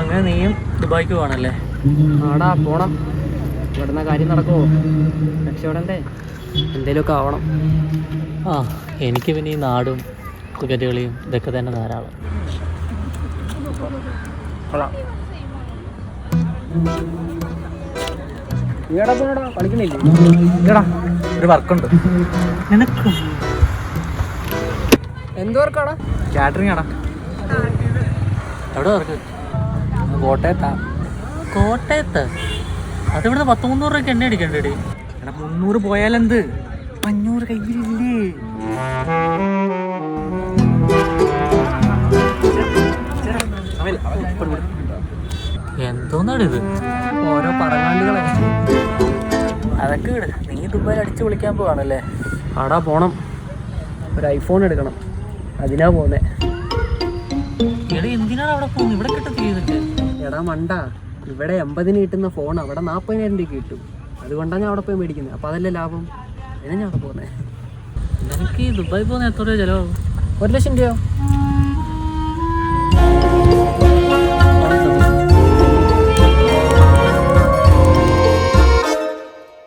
അങ്ങനെ നീയും ദുബായിക്ക് പോകണല്ലേ? ആടാ പോണം. ഇവിടുന്ന കാര്യം നടക്കുമോ? രക്ഷപ്പെടണ്ടേ? എന്തേലുമൊക്കെ ആവണം. ആ എനിക്ക് പിന്നെ ഈ നാടും ക്രിക്കറ്റ് കളിയും ഇതൊക്കെ തന്നെ ധാരാളം. കളിക്കണില്ലേ? ഒരു വർക്കുണ്ട്. നിനക്ക് എന്ത് വർക്കാടാ? കാറ്ററിംഗ് ആടാ. എവിടെ വർക്ക്? കോട്ടയത്താ. കോട്ടയത്ത്? അതിവിടുന്ന് 100-300 രൂപയ്ക്ക് എണ്ണ അടിക്കണ്ടേടി. എടാ 300 പോയാലെന്ത്? 500 കയ്യിലില്ലേ? എന്തോന്നാണ് ഇത്? ഓരോ പറങ്ങാണ്ടികളെ. അതൊക്കെ വിട്. നീ ദുബായിൽ അടിച്ചു വിളിക്കാൻ പോവാണല്ലേ? ആടാ പോണം. ഒരു ഐഫോൺ എടുക്കണം, അതിനാ പോന്നെ. എടാ എന്തിനാണ് അവിടെ പോകുന്നത്? ഇവിടെ കിട്ടത്തില്ല. എടാ മണ്ട, ഇവിടെ 80-ന് കിട്ടുന്ന ഫോൺ അവിടെ 40,000 രൂപയ്ക്ക് കിട്ടും. അതുകൊണ്ടാണ് ഞാൻ അവിടെ പോയി മേടിക്കുന്നത്. അപ്പോൾ അതല്ലേ ലാഭം. അതിനാ ഞാൻ അവിടെ പോകുന്നത്. നിനക്ക് ഈ ദുബായി പോകുന്ന എത്ര രൂപ ചിലവാകും? 1,00,000 രൂപയോ?